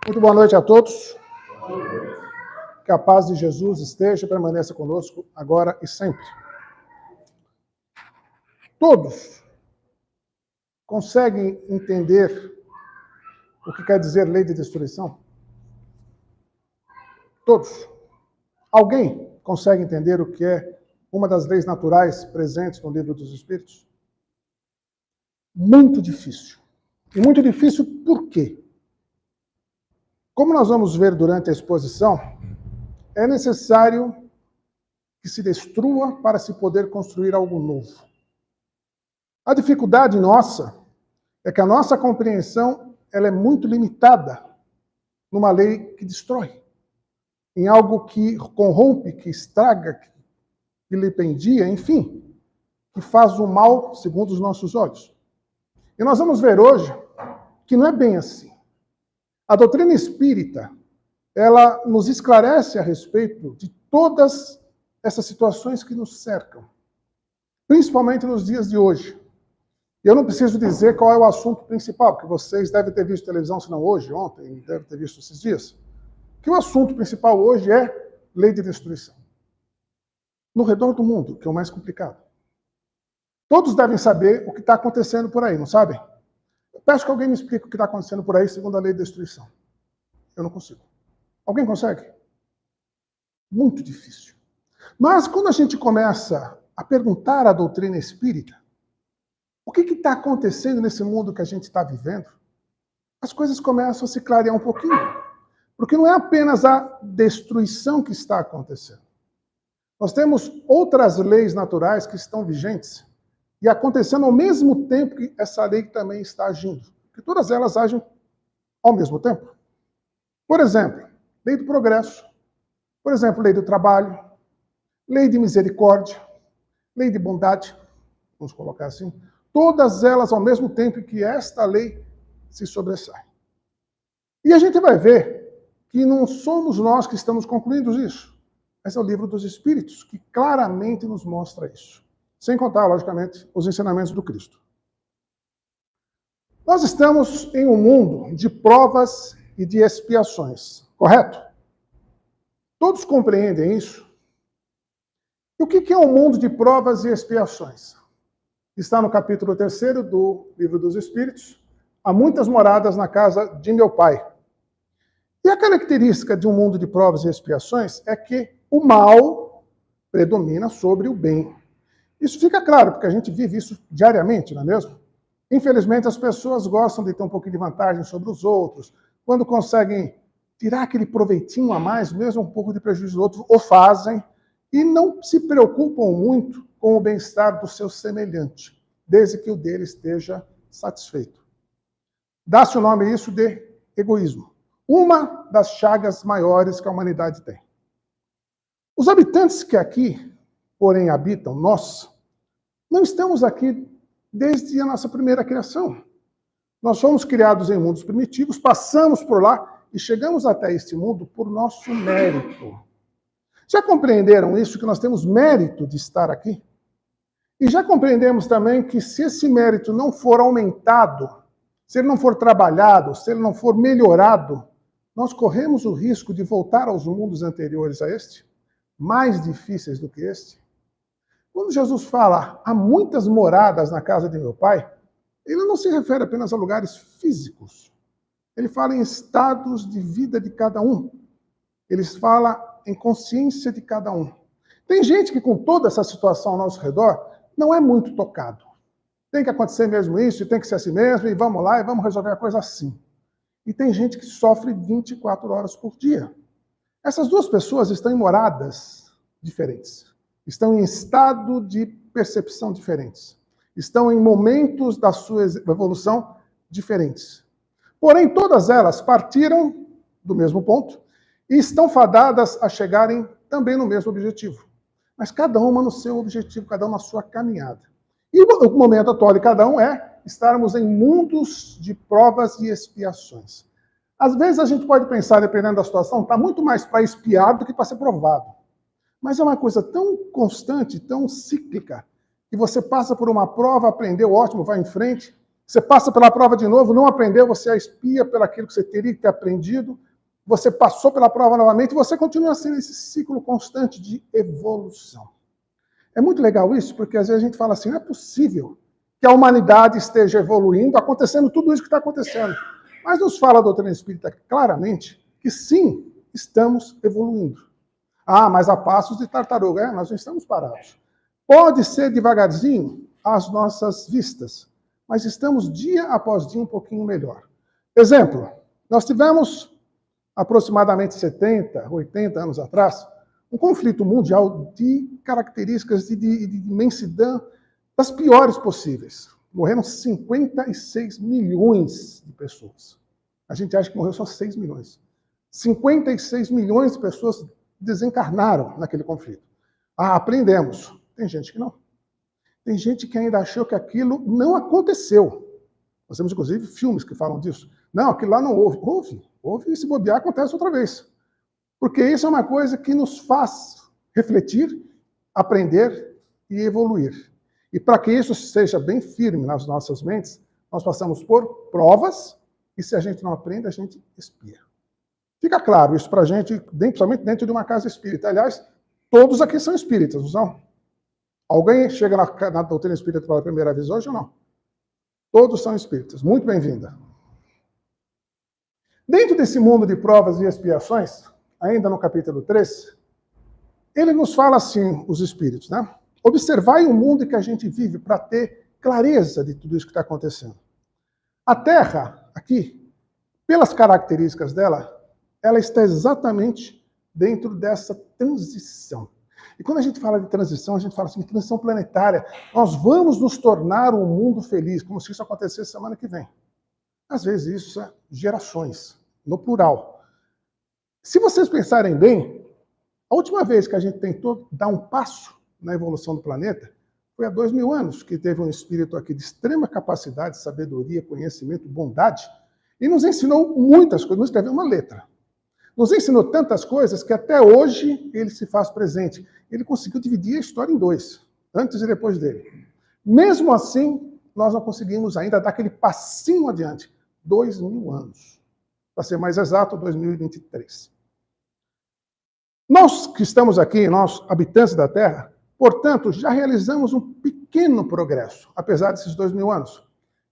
Muito boa noite a todos. Que a paz de Jesus esteja e permaneça conosco agora e sempre. Todos conseguem entender o que quer dizer lei de destruição? Todos. Alguém consegue entender o que é uma das leis naturais presentes no livro dos Espíritos? Muito difícil. E muito difícil por quê? Como nós vamos ver durante a exposição, é necessário que se destrua para se poder construir algo novo. A dificuldade nossa é que a nossa compreensão ela é muito limitada numa lei que destrói, em algo que corrompe, que estraga, que vilipendia, enfim, que faz o mal segundo os nossos olhos. E nós vamos ver hoje que não é bem assim. A doutrina espírita, ela nos esclarece a respeito de todas essas situações que nos cercam, principalmente nos dias de hoje. Eu não preciso dizer qual é o assunto principal, porque vocês devem ter visto televisão, se não hoje, ontem, devem ter visto esses dias, que o assunto principal hoje é lei de destruição. No redor do mundo, que é o mais complicado. Todos devem saber o que está acontecendo por aí, não sabem? Eu peço que alguém me explique o que está acontecendo por aí segundo a lei de destruição. Eu não consigo. Alguém consegue? Muito difícil. Mas quando a gente começa a perguntar à doutrina espírita, o que está acontecendo nesse mundo que a gente está vivendo? As coisas começam a se clarear um pouquinho. Porque não é apenas a destruição que está acontecendo. Nós temos outras leis naturais que estão vigentes e acontecendo ao mesmo tempo que essa lei também está agindo. Porque todas elas agem ao mesmo tempo. Por exemplo, lei do progresso. Por exemplo, lei do trabalho. Lei de misericórdia. Lei de bondade. Vamos colocar assim. Todas elas ao mesmo tempo que esta lei se sobressai. E a gente vai ver que não somos nós que estamos concluindo isso, mas é o livro dos Espíritos que claramente nos mostra isso. Sem contar, logicamente, os ensinamentos do Cristo. Nós estamos em um mundo de provas e de expiações, correto? Todos compreendem isso? E o que é um mundo de provas e expiações? Está no capítulo 3º do Livro dos Espíritos. Há muitas moradas na casa de meu pai. E a característica de um mundo de provas e expiações é que o mal predomina sobre o bem. Isso fica claro, porque a gente vive isso diariamente, não é mesmo? Infelizmente, as pessoas gostam de ter um pouquinho de vantagem sobre os outros. Quando conseguem tirar aquele proveitinho a mais, mesmo um pouco de prejuízo dos outros, o fazem e não se preocupam muito com o bem-estar do seu semelhante, desde que o dele esteja satisfeito. Dá-se o nome a isso de egoísmo. Uma das chagas maiores que a humanidade tem. Os habitantes que aqui, porém, habitam, nós, não estamos aqui desde a nossa primeira criação. Nós fomos criados em mundos primitivos, passamos por lá e chegamos até este mundo por nosso mérito. Já compreenderam isso, que nós temos mérito de estar aqui? E já compreendemos também que se esse mérito não for aumentado, se ele não for trabalhado, se ele não for melhorado, nós corremos o risco de voltar aos mundos anteriores a este, mais difíceis do que este. Quando Jesus fala, há muitas moradas na casa de meu pai, ele não se refere apenas a lugares físicos. Ele fala em estados de vida de cada um. Ele fala em consciência de cada um. Tem gente que com toda essa situação ao nosso redor não é muito tocado. Tem que acontecer mesmo isso, e tem que ser assim mesmo, e vamos lá, e vamos resolver a coisa assim. E tem gente que sofre 24 horas por dia. Essas duas pessoas estão em moradas diferentes. Estão em estado de percepção diferentes. Estão em momentos da sua evolução diferentes. Porém, todas elas partiram do mesmo ponto e estão fadadas a chegarem também no mesmo objetivo. Mas cada uma no seu objetivo, cada uma na sua caminhada. E o momento atual de cada um é estarmos em mundos de provas e expiações. Às vezes a gente pode pensar, dependendo da situação, está muito mais para expiar do que para ser provado. Mas é uma coisa tão constante, tão cíclica, que você passa por uma prova, aprendeu, ótimo, vai em frente, Você passa pela prova de novo, não aprendeu, você expia pelo aquilo que você teria que ter aprendido, você passou pela prova novamente, e você continua sendo esse ciclo constante de evolução. É muito legal isso, porque às vezes a gente fala assim, não é possível que a humanidade esteja evoluindo, acontecendo tudo isso que está acontecendo. Mas nos fala a doutrina espírita claramente que sim, estamos evoluindo. Ah, mas a passos de tartaruga, nós não estamos parados. Pode ser devagarzinho às nossas vistas, mas estamos dia após dia um pouquinho melhor. Exemplo, nós tivemos aproximadamente 70, 80 anos atrás, um conflito mundial de características de imensidão das piores possíveis. Morreram 56 milhões de pessoas. A gente acha que morreu só 6 milhões. 56 milhões de pessoas desencarnaram naquele conflito. Ah, aprendemos. Tem gente que não. Tem gente que ainda achou que aquilo não aconteceu. Nós temos, inclusive, filmes que falam disso. Não, aquilo lá não houve. Houve, e se bobear, acontece outra vez. Porque isso é uma coisa que nos faz refletir, aprender e evoluir. E para que isso seja bem firme nas nossas mentes, nós passamos por provas, e se a gente não aprende, a gente expia. Fica claro isso para a gente, principalmente dentro de uma casa espírita. Aliás, todos aqui são espíritas, não são? Alguém chega na doutrina espírita pela primeira vez hoje ou não? Todos são espíritas. Muito bem-vinda. Dentro desse mundo de provas e expiações, ainda no capítulo 3, ele nos fala assim, os espíritos, né? Observai o mundo em que a gente vive para ter clareza de tudo isso que está acontecendo. A Terra, aqui, pelas características dela, ela está exatamente dentro dessa transição. E quando a gente fala de transição, a gente fala assim, transição planetária. Nós vamos nos tornar um mundo feliz, como se isso acontecesse semana que vem. Às vezes isso é gerações, no plural. Se vocês pensarem bem, a última vez que a gente tentou dar um passo na evolução do planeta foi há 2000 anos, que teve um espírito aqui de extrema capacidade, sabedoria, conhecimento, bondade, e nos ensinou muitas coisas, nos escreveu uma letra. Nos ensinou tantas coisas que até hoje ele se faz presente. Ele conseguiu dividir a história em dois, antes e depois dele. Mesmo assim, nós não conseguimos ainda dar aquele passinho adiante. 2000 anos. Para ser mais exato, 2023. Nós que estamos aqui, nós habitantes da Terra, portanto, já realizamos um pequeno progresso, apesar desses 2000 anos.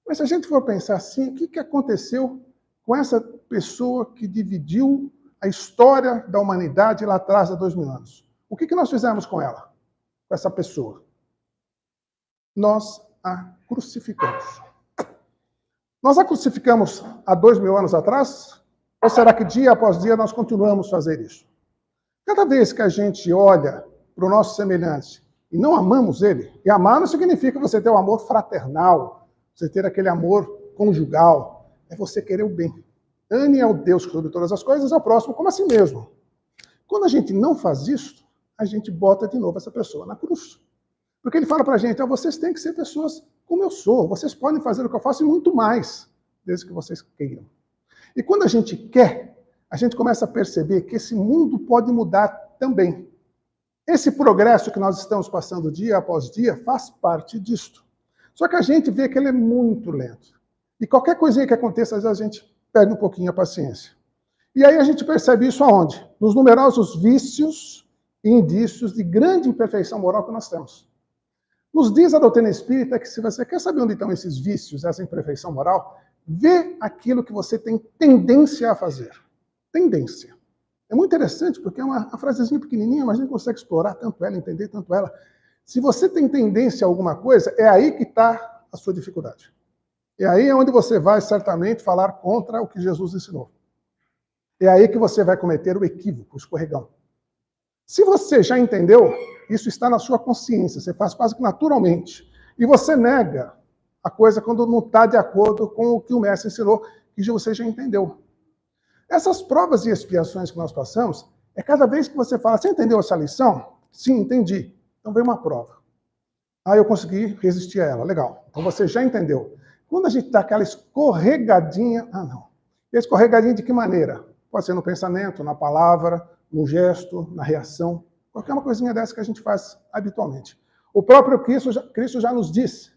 Mas se a gente for pensar assim, o que aconteceu com essa pessoa que dividiu a história da humanidade lá atrás há 2000 anos? O que nós fizemos com ela, com essa pessoa? Nós a crucificamos. Nós a crucificamos há 2000 anos atrás? Ou será que dia após dia nós continuamos a fazer isso? Cada vez que a gente olha para o nosso semelhante e não amamos ele, e amar não significa você ter um amor fraternal, você ter aquele amor conjugal, é você querer o bem. Ame ao Deus sobre todas as coisas, ao próximo como a si mesmo. Quando a gente não faz isso, a gente bota de novo essa pessoa na cruz. Porque ele fala para a gente, vocês têm que ser pessoas como eu sou, vocês podem fazer o que eu faço e muito mais, desde que vocês queiram. E quando a gente quer, a gente começa a perceber que esse mundo pode mudar também. Esse progresso que nós estamos passando dia após dia faz parte disto. Só que a gente vê que ele é muito lento. E qualquer coisinha que aconteça, às vezes a gente perde um pouquinho a paciência. E aí a gente percebe isso aonde? Nos numerosos vícios e indícios de grande imperfeição moral que nós temos. Nos diz a doutrina espírita que se você quer saber onde estão esses vícios, essa imperfeição moral, vê aquilo que você tem tendência a fazer. Tendência. É muito interessante porque é uma frasezinha pequenininha, mas a gente consegue explorar tanto ela, entender tanto ela. Se você tem tendência a alguma coisa, é aí que está a sua dificuldade. É aí onde você vai certamente falar contra o que Jesus ensinou. É aí que você vai cometer o equívoco, o escorregão. Se você já entendeu, isso está na sua consciência, você faz quase que naturalmente. E você nega a coisa quando não está de acordo com o que o mestre ensinou, que você já entendeu. Essas provas e expiações que nós passamos, é cada vez que você fala, você entendeu essa lição? Sim, entendi. Então vem uma prova. Eu consegui resistir a ela, legal. Então você já entendeu. Quando a gente dá aquela escorregadinha, não. E a escorregadinha de que maneira? Pode ser no pensamento, na palavra, no gesto, na reação, qualquer uma coisinha dessa que a gente faz habitualmente. O próprio Cristo já nos disse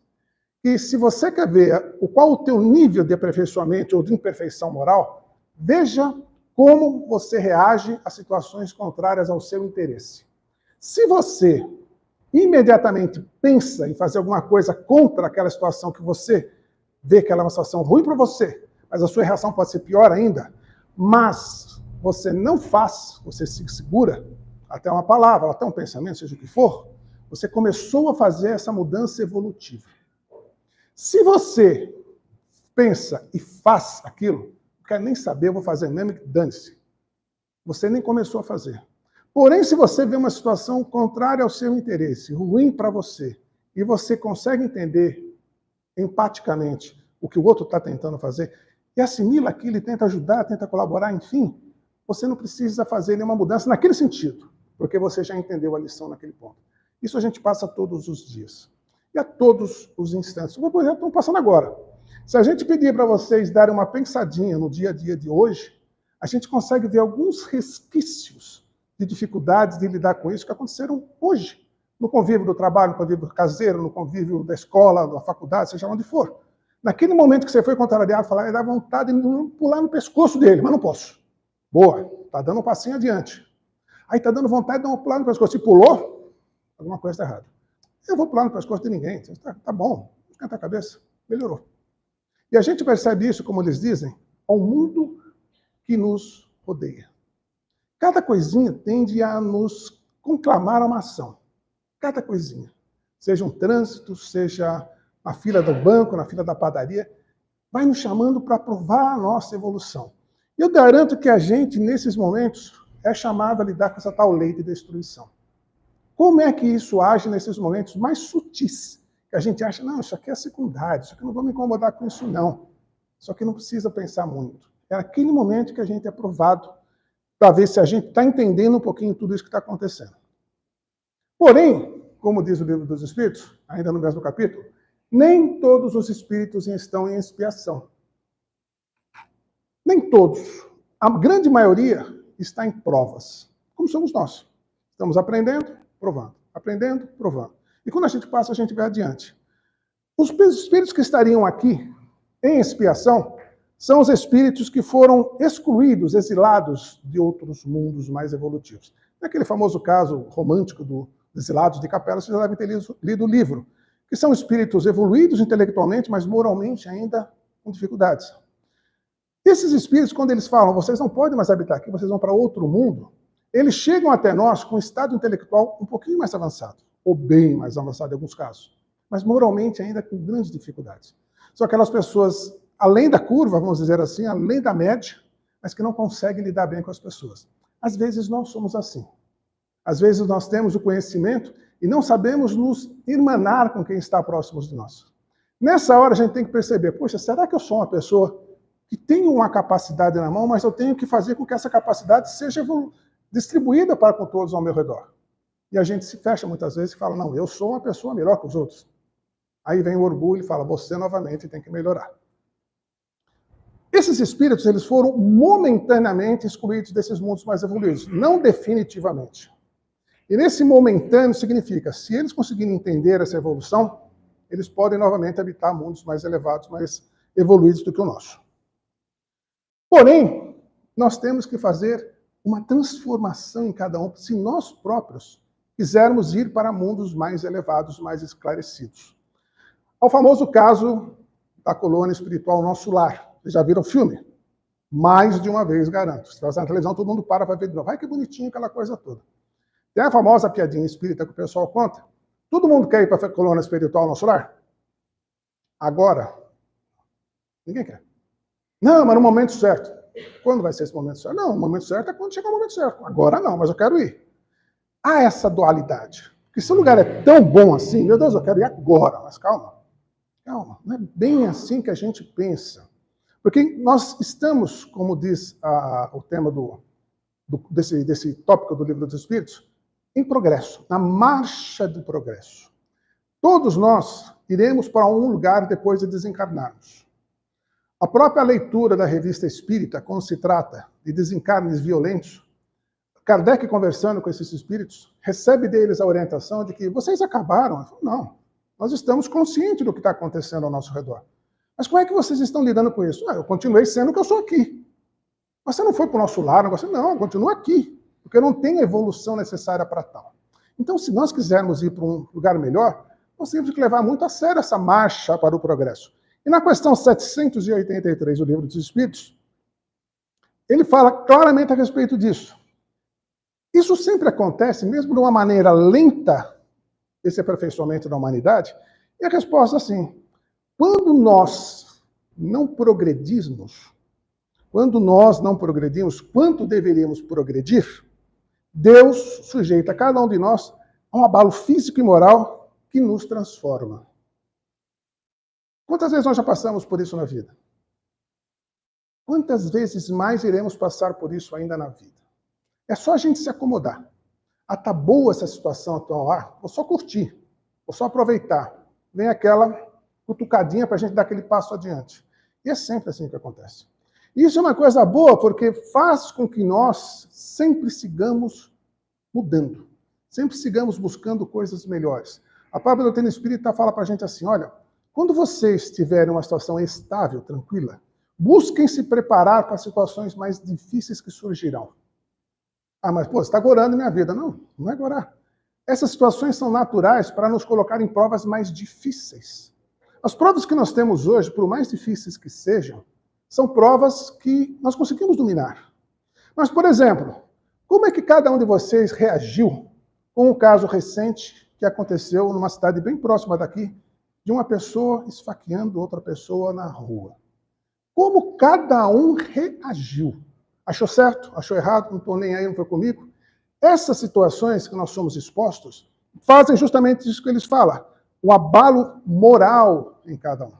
que se você quer ver qual o teu nível de aperfeiçoamento ou de imperfeição moral, veja como você reage a situações contrárias ao seu interesse. Se você imediatamente pensa em fazer alguma coisa contra aquela situação que você vê que ela é uma situação ruim para você, mas a sua reação pode ser pior ainda, mas você não faz, você se segura, até uma palavra, até um pensamento, seja o que for, você começou a fazer essa mudança evolutiva. Se você pensa e faz aquilo, não quer nem saber, eu vou fazer mesmo, dane-se. Você nem começou a fazer. Porém, se você vê uma situação contrária ao seu interesse, ruim para você, e você consegue entender empaticamente o que o outro está tentando fazer, e assimila aquilo e tenta ajudar, tenta colaborar, enfim, você não precisa fazer nenhuma mudança naquele sentido, porque você já entendeu a lição naquele ponto. Isso a gente passa todos os dias. E a todos os instantes. Por exemplo, estão passando agora. Se a gente pedir para vocês darem uma pensadinha no dia a dia de hoje, a gente consegue ver alguns resquícios de dificuldades de lidar com isso que aconteceram hoje, no convívio do trabalho, no convívio caseiro, no convívio da escola, da faculdade, seja onde for. Naquele momento que você foi contrariado, falar, dá vontade de pular no pescoço dele, mas não posso. Boa, está dando um passinho adiante. Aí está dando vontade de pular no pescoço. Se pulou, alguma coisa está errada. Eu vou pular no pescoço de ninguém. Tá bom, esquenta a cabeça, melhorou. E a gente percebe isso, como eles dizem, ao mundo que nos rodeia. Cada coisinha tende a nos conclamar a uma ação. Cada coisinha. Seja um trânsito, seja na fila do banco, na fila da padaria, vai nos chamando para provar a nossa evolução. Eu garanto que a gente, nesses momentos, é chamado a lidar com essa tal lei de destruição. Como é que isso age nesses momentos mais sutis? Que a gente acha, não, isso aqui é secundário, isso aqui não vou me incomodar com isso, não. Isso aqui não precisa pensar muito. É aquele momento que a gente é provado para ver se a gente está entendendo um pouquinho tudo isso que está acontecendo. Porém, como diz o livro dos Espíritos, ainda no mesmo capítulo, nem todos os espíritos estão em expiação. Nem todos. A grande maioria está em provas, como somos nós. Estamos aprendendo, provando. Aprendendo, provando. E quando a gente passa, a gente vai adiante. Os espíritos que estariam aqui em expiação são os espíritos que foram excluídos, exilados de outros mundos mais evolutivos. Naquele famoso caso romântico dos exilados de Capela, vocês já devem ter lido o livro, que são espíritos evoluídos intelectualmente, mas moralmente ainda com dificuldades. Esses espíritos, quando eles falam, vocês não podem mais habitar aqui, vocês vão para outro mundo, eles chegam até nós com um estado intelectual um pouquinho mais avançado, ou bem mais avançado em alguns casos, mas moralmente ainda com grandes dificuldades. São aquelas pessoas além da curva, vamos dizer assim, além da média, mas que não conseguem lidar bem com as pessoas. Às vezes nós somos assim. Às vezes nós temos o conhecimento e não sabemos nos irmanar com quem está próximo de nós. Nessa hora a gente tem que perceber, poxa, será que eu sou uma pessoa que tem uma capacidade na mão, mas eu tenho que fazer com que essa capacidade seja distribuída para com todos ao meu redor? E a gente se fecha muitas vezes e fala, não, eu sou uma pessoa melhor que os outros. Aí vem o orgulho e fala, você novamente tem que melhorar. Esses espíritos, eles foram momentaneamente excluídos desses mundos mais evoluídos, não definitivamente. E nesse momentâneo significa, se eles conseguirem entender essa evolução, eles podem novamente habitar mundos mais elevados, mais evoluídos do que o nosso. Porém, nós temos que fazer uma transformação em cada um, se nós próprios quisermos ir para mundos mais elevados, mais esclarecidos. Ao famoso caso da colônia espiritual Nosso Lar. Vocês já viram o filme? Mais de uma vez, garanto. Se você na televisão, todo mundo para ver de novo. Ai, que bonitinho aquela coisa toda. Tem a famosa piadinha espírita que o pessoal conta. Todo mundo quer ir para a colônia espiritual Nosso Lar? Agora? Ninguém quer. Não, mas no momento certo. Quando vai ser esse momento certo? Não, o momento certo é quando chegar o momento certo. Agora não, mas eu quero ir. Há essa dualidade. Porque se o lugar é tão bom assim, meu Deus, eu quero ir agora. Mas calma. Calma. Não é bem assim que a gente pensa. Porque nós estamos, como diz o tema desse tópico do Livro dos Espíritos, em progresso, na marcha do progresso. Todos nós iremos para um lugar depois de desencarnarmos. A própria leitura da Revista Espírita, quando se trata de desencarnes violentos, Kardec, conversando com esses espíritos, recebe deles a orientação de que vocês acabaram. Não, Nós estamos conscientes do que está acontecendo ao nosso redor. Mas como é que vocês estão lidando com isso? Eu continuei sendo o que eu sou aqui. Você não foi para o nosso lar, não, eu continuo aqui, porque eu não tenho a evolução necessária para tal. Então, se nós quisermos ir para um lugar melhor, nós temos que levar muito a sério essa marcha para o progresso. E na questão 783 do Livro dos Espíritos, ele fala claramente a respeito disso. Isso sempre acontece, mesmo de uma maneira lenta, esse aperfeiçoamento da humanidade, e a resposta é assim: quando nós não progredimos, quanto deveríamos progredir, Deus sujeita cada um de nós a um abalo físico e moral que nos transforma. Quantas vezes nós já passamos por isso na vida? Quantas vezes mais iremos passar por isso ainda na vida? É só a gente se acomodar. Tá boa essa situação atual, vou só curtir, vou só aproveitar. Vem aquela cutucadinha para a gente dar aquele passo adiante. E é sempre assim que acontece. Isso é uma coisa boa porque faz com que nós sempre sigamos mudando, sempre sigamos buscando coisas melhores. A própria doutrina espírita fala para a gente assim, olha, quando vocês estiverem em uma situação estável, tranquila, busquem se preparar para situações mais difíceis que surgirão. Mas você está agorando minha vida. Não, não é agorar. Essas situações são naturais para nos colocar em provas mais difíceis. As provas que nós temos hoje, por mais difíceis que sejam, são provas que nós conseguimos dominar. Mas, por exemplo, como é que cada um de vocês reagiu com um caso recente que aconteceu numa cidade bem próxima daqui, de uma pessoa esfaqueando outra pessoa na rua? Como cada um reagiu? Achou certo? Achou errado? Não estou nem aí, não foi comigo? Essas situações que nós somos expostos fazem justamente isso que eles falam. O abalo moral em cada um.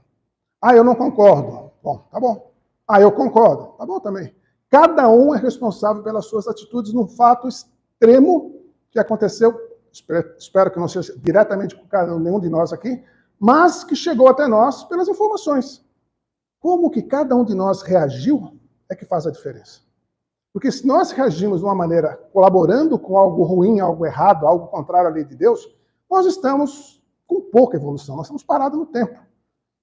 Eu não concordo. Bom, tá bom. Eu concordo. Tá bom também. Cada um é responsável pelas suas atitudes num fato extremo que aconteceu, espero que não seja diretamente com nenhum de nós aqui, mas que chegou até nós pelas informações. Como que cada um de nós reagiu é que faz a diferença. Porque se nós reagimos de uma maneira colaborando com algo ruim, algo errado, algo contrário à lei de Deus, nós estamos com pouca evolução, nós estamos parados no tempo.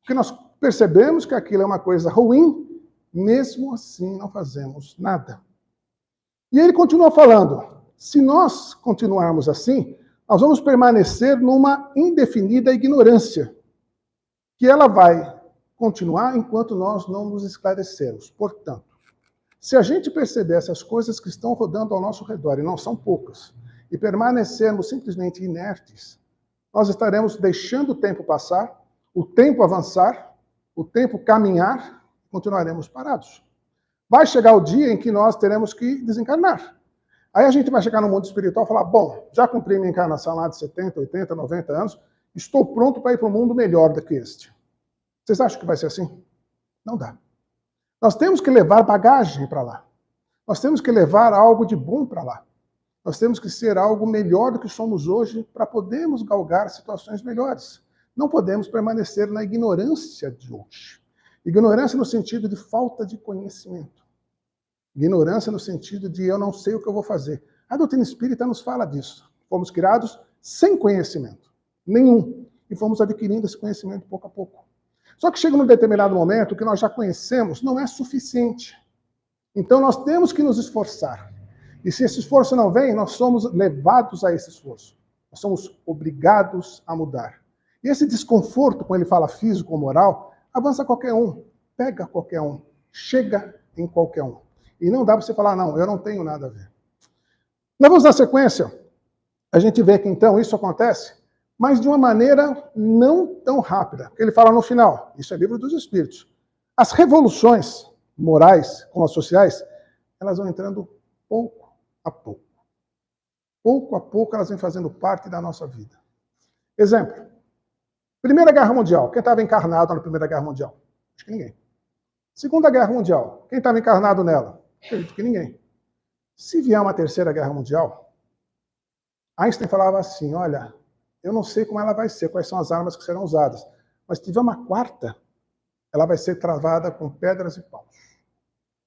Porque nós percebemos que aquilo é uma coisa ruim, mesmo assim não fazemos nada. E ele continua falando, se nós continuarmos assim, nós vamos permanecer numa indefinida ignorância, que ela vai continuar enquanto nós não nos esclarecermos. Portanto, se a gente perceber essas coisas que estão rodando ao nosso redor, e não são poucas, e permanecermos simplesmente inertes, nós estaremos deixando o tempo passar, o tempo avançar, o tempo caminhar, e continuaremos parados. Vai chegar o dia em que nós teremos que desencarnar. Aí a gente vai chegar no mundo espiritual e falar, bom, já cumpri minha encarnação lá de 70, 80, 90 anos, estou pronto para ir para um mundo melhor do que este. Vocês acham que vai ser assim? Não dá. Nós temos que levar bagagem para lá. Nós temos que levar algo de bom para lá. Nós temos que ser algo melhor do que somos hoje para podermos galgar situações melhores. Não podemos permanecer na ignorância de hoje. Ignorância no sentido de falta de conhecimento. Ignorância no sentido de eu não sei o que eu vou fazer. A doutrina espírita nos fala disso. Fomos criados sem conhecimento nenhum. E fomos adquirindo esse conhecimento pouco a pouco. Só que chega num determinado momento, o que nós já conhecemos não é suficiente. Então nós temos que nos esforçar. E se esse esforço não vem, nós somos levados a esse esforço. Nós somos obrigados a mudar. E esse desconforto, quando ele fala físico ou moral, avança qualquer um, pega qualquer um, chega em qualquer um. E não dá para você falar, não, eu não tenho nada a ver. Nós vamos na sequência, a gente vê que então isso acontece, mas de uma maneira não tão rápida. Ele fala no final, isso é Livro dos Espíritos. As revoluções morais, como as sociais, elas vão entrando pouco a pouco. Pouco a pouco elas vêm fazendo parte da nossa vida. Exemplo, Primeira Guerra Mundial. Quem estava encarnado na Primeira Guerra Mundial? Acho que ninguém. Segunda Guerra Mundial. Quem estava encarnado nela? Acredito que ninguém. Se vier uma Terceira Guerra Mundial, Einstein falava assim, olha, eu não sei como ela vai ser, quais são as armas que serão usadas. Mas se tiver uma quarta, ela vai ser travada com pedras e paus.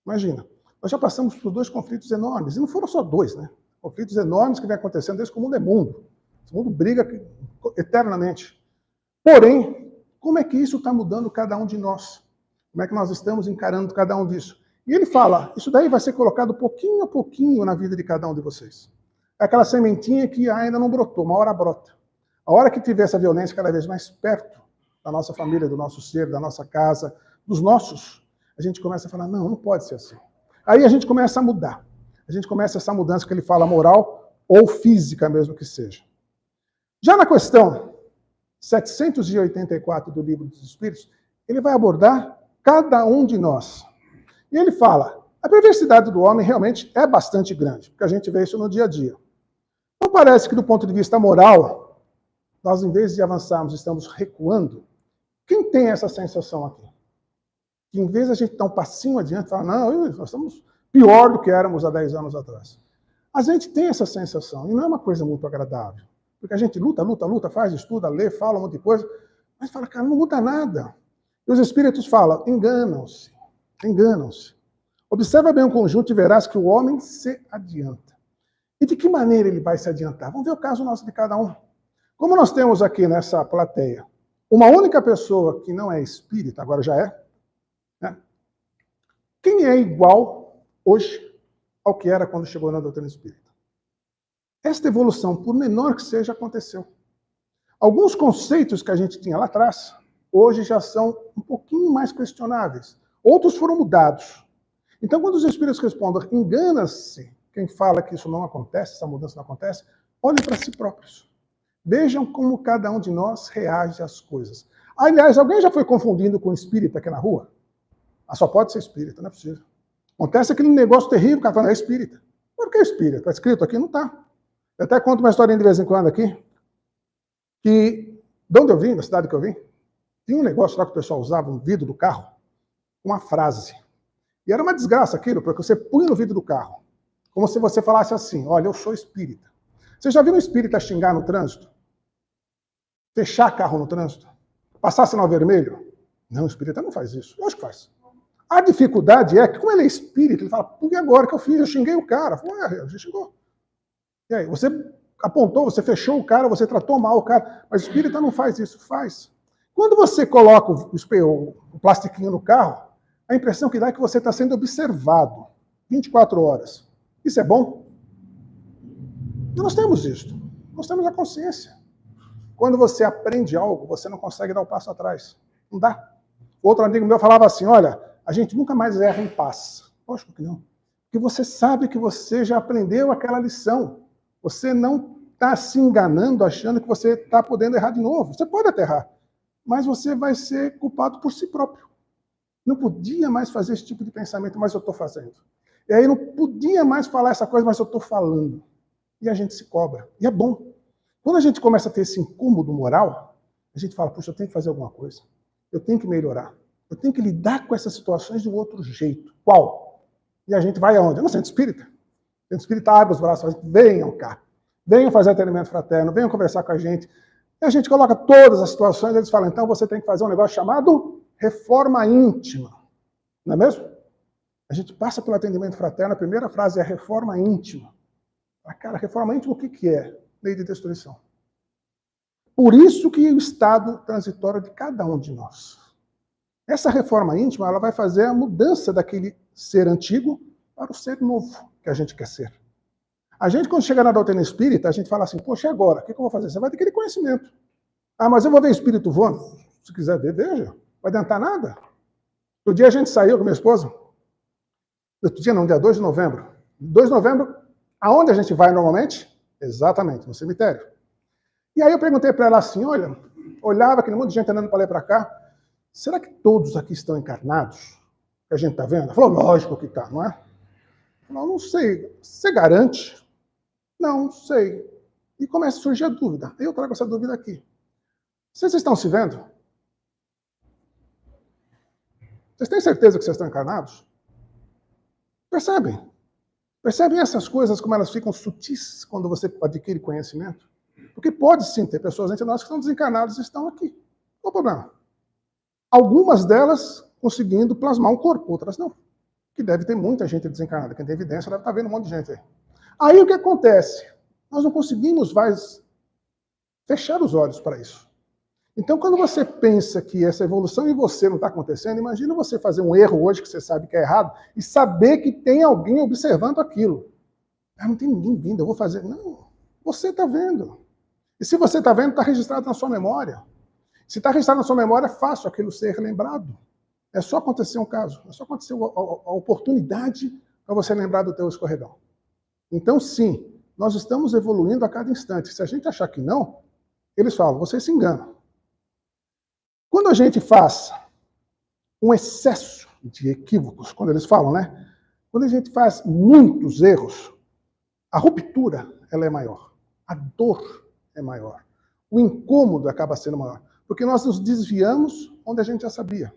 Imagina, nós já passamos por 2 conflitos enormes, e não foram só 2, né? Conflitos enormes que vem acontecendo desde que o mundo é mundo. O mundo briga eternamente. Porém, como é que isso está mudando cada um de nós? Como é que nós estamos encarando cada um disso? E ele fala, isso daí vai ser colocado pouquinho a pouquinho na vida de cada um de vocês. É aquela sementinha que ainda não brotou, uma hora brota. A hora que tiver essa violência cada vez mais perto da nossa família, do nosso ser, da nossa casa, dos nossos, a gente começa a falar, não, não pode ser assim. Aí a gente começa a mudar. A gente começa essa mudança que ele fala moral ou física mesmo que seja. Já na questão 784 do Livro dos Espíritos, ele vai abordar cada um de nós. E ele fala, a perversidade do homem realmente é bastante grande, porque a gente vê isso no dia a dia. Não parece que do ponto de vista moral, nós em vez de avançarmos, estamos recuando? Quem tem essa sensação aqui? Que em vez de a gente dar um passinho adiante, falar, não, nós estamos pior do que éramos há 10 anos atrás. A gente tem essa sensação, e não é uma coisa muito agradável. Porque a gente luta, faz, estuda, lê, fala um monte de coisa, mas fala, cara, não muda nada. E os espíritos falam, enganam-se, enganam-se. Observa bem o conjunto e verás que o homem se adianta. E de que maneira ele vai se adiantar? Vamos ver o caso nosso de cada um. Como nós temos aqui nessa plateia uma única pessoa que não é espírita, agora já é, né? Quem é igual hoje ao que era quando chegou na doutrina espírita? Esta evolução, por menor que seja, aconteceu. Alguns conceitos que a gente tinha lá atrás, hoje já são um pouquinho mais questionáveis. Outros foram mudados. Então, quando os espíritos respondem, engana-se quem fala que isso não acontece, essa mudança não acontece, olhem para si próprios. Vejam como cada um de nós reage às coisas. Aliás, alguém já foi confundindo com espírita aqui na rua? Ah, só pode ser espírita, não é possível. Acontece aquele negócio terrível, o cara fala, é espírita. Por que espírita? Está escrito aqui? Não está. Eu até conto uma historinha de vez em quando aqui, que, de onde eu vim, da cidade que eu vim, tinha um negócio lá que o pessoal usava no vidro do carro, uma frase. E era uma desgraça aquilo, porque você punha no vidro do carro, como se você falasse assim, olha, eu sou espírita. Você já viu um espírita xingar no trânsito? Fechar carro no trânsito? Passar sinal vermelho? Não, o espírita não faz isso. Eu acho que faz. A dificuldade é que, como ele é espírita, ele fala, por que agora que eu fiz? Eu xinguei o cara. Ué, você xingou. E aí, você apontou, você fechou o cara, você tratou mal o cara. Mas o espírita não faz isso. Faz. Quando você coloca o plastiquinho no carro, a impressão que dá é que você está sendo observado 24 horas. Isso é bom? E nós temos isso. Nós temos a consciência. Quando você aprende algo, você não consegue dar o passo atrás. Não dá. Outro amigo meu falava assim, olha, a gente nunca mais erra em paz. Lógico que não. Porque você sabe que você já aprendeu aquela lição. Você não está se enganando, achando que você está podendo errar de novo. Você pode até errar, mas você vai ser culpado por si próprio. Não podia mais fazer esse tipo de pensamento, mas eu estou fazendo. E aí não podia mais falar essa coisa, mas eu estou falando. E a gente se cobra. E é bom. Quando a gente começa a ter esse incômodo moral, a gente fala, puxa, eu tenho que fazer alguma coisa. Eu tenho que melhorar. Eu tenho que lidar com essas situações de um outro jeito. Qual? E a gente vai aonde? No centro espírita. O centro espírita abre os braços e fala, venham cá. Venham fazer atendimento fraterno, venham conversar com a gente. E a gente coloca todas as situações, eles falam, então você tem que fazer um negócio chamado reforma íntima. Não é mesmo? A gente passa pelo atendimento fraterno, a primeira frase é reforma íntima. Ah, cara, reforma íntima o que é? Lei de destruição. Por isso que o estado transitório de cada um de nós. Essa reforma íntima, ela vai fazer a mudança daquele ser antigo para o ser novo que a gente quer ser. A gente, quando chega na doutrina espírita, a gente fala assim, poxa, e agora? O que eu vou fazer? Você vai ter aquele conhecimento. Ah, mas eu vou ver espírito voando? Se quiser ver, veja. Não vai adiantar nada. Outro dia a gente saiu com minha esposa. Outro dia não, dia 2 de novembro. 2 de novembro, aonde a gente vai normalmente? Exatamente, no cemitério. E aí eu perguntei para ela assim, olha, olhava aquele monte de gente andando para lá e para cá, será que todos aqui estão encarnados? Que a gente está vendo? Ela falou, lógico que está, não é? Eu falei, não sei, você garante? Não sei. E começa a surgir a dúvida. Eu trago essa dúvida aqui. Vocês estão se vendo? Vocês têm certeza que vocês estão encarnados? Percebem? Percebem essas coisas como elas ficam sutis quando você adquire conhecimento? Porque pode sim ter pessoas entre nós que estão desencarnadas e estão aqui. Qual o problema? Algumas delas conseguindo plasmar um corpo, outras não. Que deve ter muita gente desencarnada. Quem tem evidência deve estar vendo um monte de gente aí. Aí o que acontece? Nós não conseguimos mais fechar os olhos para isso. Então, quando você pensa que essa evolução em você não está acontecendo, imagina você fazer um erro hoje que você sabe que é errado e saber que tem alguém observando aquilo. Ah, não tem ninguém vindo, eu vou fazer. Não, você está vendo. E se você está vendo, está registrado na sua memória. Se está registrado na sua memória, é fácil aquilo ser lembrado. É só acontecer um caso, é só acontecer a oportunidade para você lembrar do teu escorregão. Então, sim, nós estamos evoluindo a cada instante. Se a gente achar que não, eles falam, você se engana. Quando a gente faz um excesso de equívocos, quando eles falam, né? Quando a gente faz muitos erros, a ruptura ela é maior, a dor é maior, o incômodo acaba sendo maior, porque nós nos desviamos onde a gente já sabia.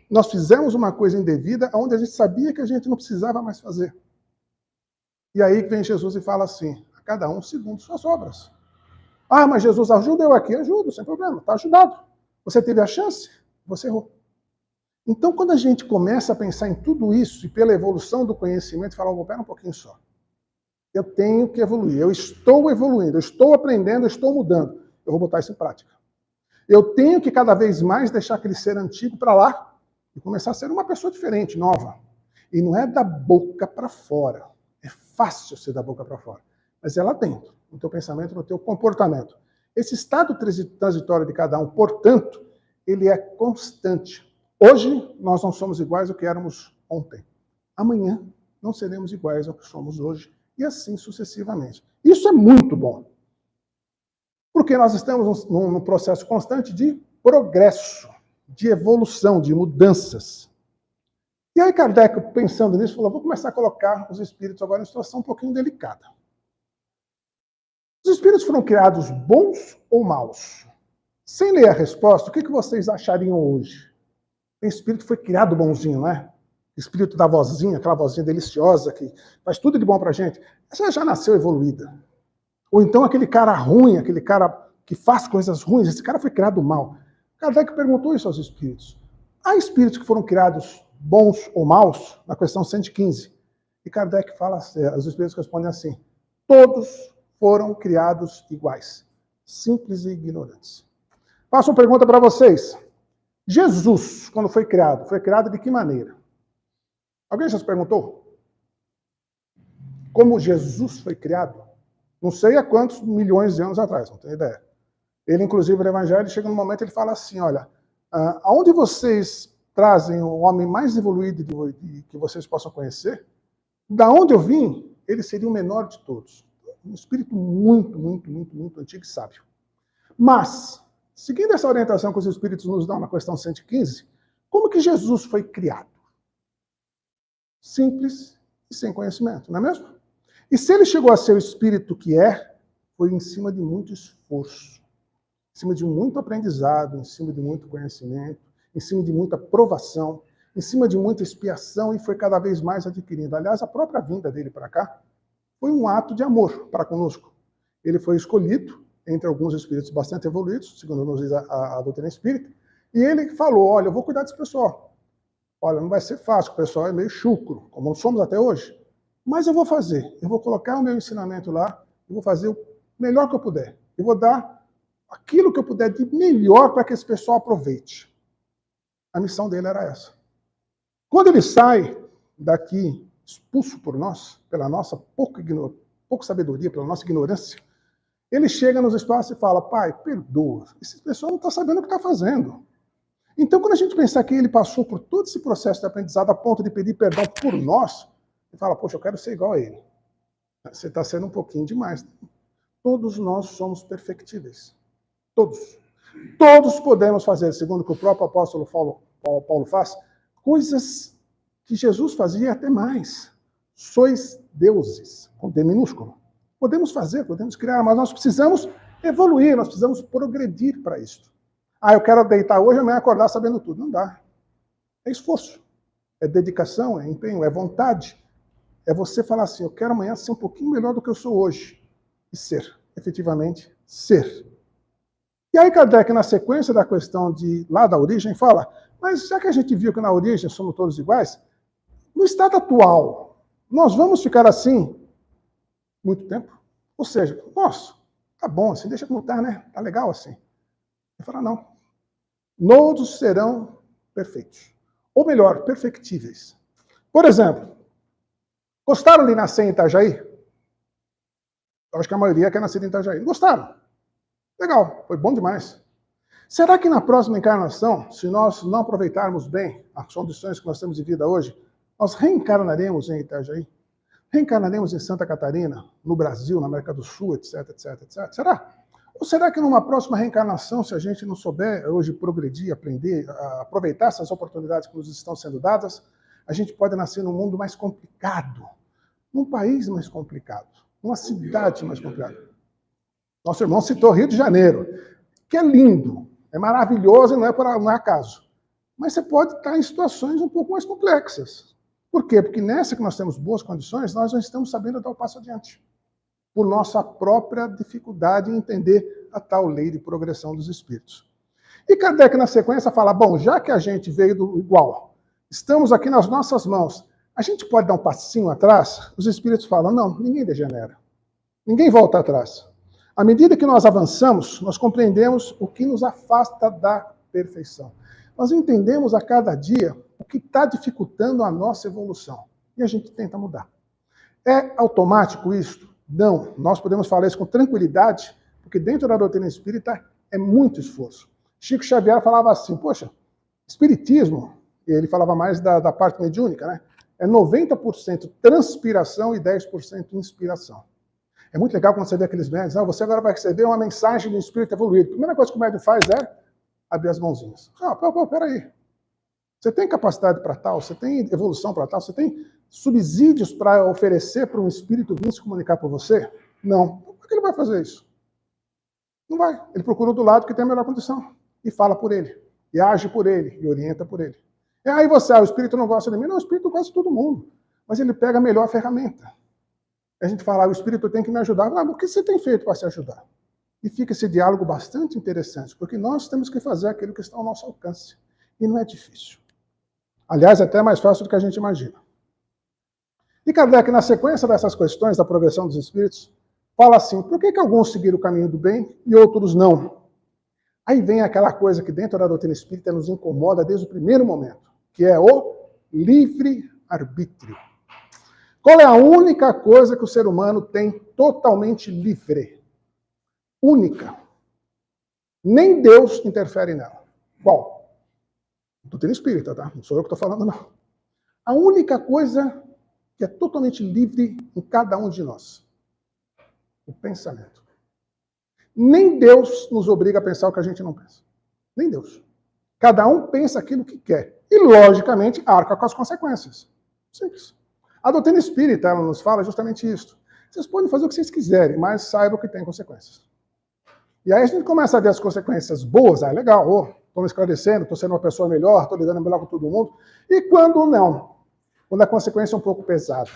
Nós fizemos uma coisa indevida onde a gente sabia que a gente não precisava mais fazer. E aí vem Jesus e fala assim, a cada um segundo suas obras. Ah, mas Jesus, ajuda eu aqui, ajudo, sem problema, está ajudado. Você teve a chance, você errou. Então, quando a gente começa a pensar em tudo isso, e pela evolução do conhecimento, fala, pera um pouquinho só. Eu tenho que evoluir, eu estou evoluindo, eu estou aprendendo, eu estou mudando. Eu vou botar isso em prática. Eu tenho que cada vez mais deixar aquele ser antigo para lá e começar a ser uma pessoa diferente, nova. E não é da boca para fora. É fácil ser da boca para fora. Mas é lá dentro, no teu pensamento, no teu comportamento. Esse estado transitório de cada um, portanto, ele é constante. Hoje, nós não somos iguais ao que éramos ontem. Amanhã, não seremos iguais ao que somos hoje. E assim sucessivamente. Isso é muito bom. Porque nós estamos num processo constante de progresso, de evolução, de mudanças. E aí Kardec, pensando nisso, falou, vou começar a colocar os espíritos agora em situação um pouquinho delicada. Os espíritos foram criados bons ou maus? Sem ler a resposta, o que vocês achariam hoje? Tem espírito que foi criado bonzinho, não é? Espírito da vozinha, aquela vozinha deliciosa que faz tudo de bom pra gente. Essa já nasceu evoluída. Ou então aquele cara ruim, aquele cara que faz coisas ruins, esse cara foi criado mal. Kardec perguntou isso aos espíritos. Há espíritos que foram criados bons ou maus? Na questão 115. E Kardec fala, os espíritos respondem assim, todos foram criados iguais, simples e ignorantes. Faço uma pergunta para vocês. Jesus, quando foi criado de que maneira? Alguém já se perguntou? Como Jesus foi criado? Não sei há quantos milhões de anos atrás, não tenho ideia. Ele, inclusive, no Evangelho, chega num momento, ele fala assim, olha, aonde vocês trazem o homem mais evoluído que vocês possam conhecer, da onde eu vim, ele seria o menor de todos. Um espírito muito, muito, muito, muito antigo e sábio. Mas, seguindo essa orientação que os espíritos nos dão na questão 115, como que Jesus foi criado? Simples e sem conhecimento, não é mesmo? E se ele chegou a ser o espírito que é, foi em cima de muito esforço, em cima de muito aprendizado, em cima de muito conhecimento, em cima de muita provação, em cima de muita expiação, e foi cada vez mais adquirindo. Aliás, a própria vinda dele para cá foi um ato de amor para conosco. Ele foi escolhido entre alguns espíritos bastante evoluídos, segundo nos diz a doutrina espírita, e ele falou, olha, eu vou cuidar desse pessoal. Olha, não vai ser fácil, o pessoal é meio chucro, como somos até hoje. Mas eu vou fazer, eu vou colocar o meu ensinamento lá, eu vou fazer o melhor que eu puder. Eu vou dar aquilo que eu puder de melhor para que esse pessoal aproveite. A missão dele era essa. Quando ele sai daqui, expulso por nós, pela nossa pouca sabedoria, pela nossa ignorância, ele chega nos espaços e fala, pai, perdoa, esse pessoal não está sabendo o que está fazendo. Então, quando a gente pensar que ele passou por todo esse processo de aprendizado a ponto de pedir perdão por nós, ele fala, poxa, eu quero ser igual a ele. Você está sendo um pouquinho demais. Todos nós somos perfectíveis. Todos. Todos podemos fazer, segundo o que o próprio apóstolo Paulo faz, coisas que Jesus fazia até mais. Sois deuses, com D minúsculo. Podemos fazer, podemos criar, mas nós precisamos evoluir, nós precisamos progredir para isso. Ah, eu quero deitar hoje e amanhã acordar sabendo tudo. Não dá. É esforço, é dedicação, é empenho, é vontade. É você falar assim, eu quero amanhã ser um pouquinho melhor do que eu sou hoje. E ser, efetivamente, ser. E aí Kardec, na sequência da questão lá da origem, fala, mas já que a gente viu que na origem somos todos iguais, no estado atual, nós vamos ficar assim muito tempo? Ou seja, nossa, tá bom assim, deixa como tá, né? Tá legal assim. Ele fala, não. Todos serão perfeitos. Ou melhor, perfectíveis. Por exemplo, gostaram de nascer em Itajaí? Eu acho que a maioria quer nascer em Itajaí. Gostaram? Legal, foi bom demais. Será que na próxima encarnação, se nós não aproveitarmos bem as condições que nós temos de vida hoje, nós reencarnaremos em Itajaí? Reencarnaremos em Santa Catarina, no Brasil, na América do Sul, etc, etc, etc? Será? Ou será que numa próxima reencarnação, se a gente não souber hoje progredir, aprender, aproveitar essas oportunidades que nos estão sendo dadas, a gente pode nascer num mundo mais complicado, num país mais complicado, numa cidade mais complicada? Nosso irmão citou Rio de Janeiro, que é lindo, é maravilhoso e não é acaso. Mas você pode estar em situações um pouco mais complexas. Por quê? Porque nessa que nós temos boas condições, nós não estamos sabendo dar o passo adiante. Por nossa própria dificuldade em entender a tal lei de progressão dos espíritos. E Kardec, na sequência, fala, bom, já que a gente veio do igual, estamos aqui nas nossas mãos, a gente pode dar um passinho atrás? Os espíritos falam, não, ninguém degenera. Ninguém volta atrás. À medida que nós avançamos, nós compreendemos o que nos afasta da perfeição. Nós entendemos a cada dia o que está dificultando a nossa evolução. E a gente tenta mudar. É automático isso? Não. Nós podemos falar isso com tranquilidade, porque dentro da doutrina espírita é muito esforço. Chico Xavier falava assim, poxa, espiritismo, ele falava mais da parte mediúnica, né? É 90% transpiração e 10% inspiração. É muito legal quando você vê aqueles médios, você agora vai receber uma mensagem do espírito evoluído. A primeira coisa que o médium faz é abrir as mãozinhas. Peraí. Você tem capacidade para tal, você tem evolução para tal, você tem subsídios para oferecer para um espírito vir se comunicar com você? Não. Por que ele vai fazer isso? Não vai. Ele procura do lado que tem a melhor condição. E fala por ele. E age por ele. E orienta por ele. E aí você, o espírito não gosta de mim? Não, o espírito gosta de todo mundo. Mas ele pega a melhor ferramenta. A gente fala, o espírito tem que me ajudar. Ah, o que você tem feito para se ajudar? E fica esse diálogo bastante interessante, porque nós temos que fazer aquilo que está ao nosso alcance. E não é difícil. Aliás, é até mais fácil do que a gente imagina. E Kardec, na sequência dessas questões da progressão dos espíritos, fala assim, por que alguns seguiram o caminho do bem e outros não? Aí vem aquela coisa que dentro da doutrina espírita nos incomoda desde o primeiro momento, que é o livre-arbítrio. Qual é a única coisa que o ser humano tem totalmente livre? Única. Nem Deus interfere nela. Qual? Doutrina espírita, tá? Não sou eu que estou falando, não. A única coisa que é totalmente livre em cada um de nós. O pensamento. Nem Deus nos obriga a pensar o que a gente não pensa. Nem Deus. Cada um pensa aquilo que quer. E, logicamente, arca com as consequências. Simples. A doutrina espírita, ela nos fala justamente isso. Vocês podem fazer o que vocês quiserem, mas saibam que tem consequências. E aí a gente começa a ver as consequências boas. Ah, legal, estou me esclarecendo, estou sendo uma pessoa melhor, estou lidando melhor com todo mundo. E quando não? Quando a consequência é um pouco pesada.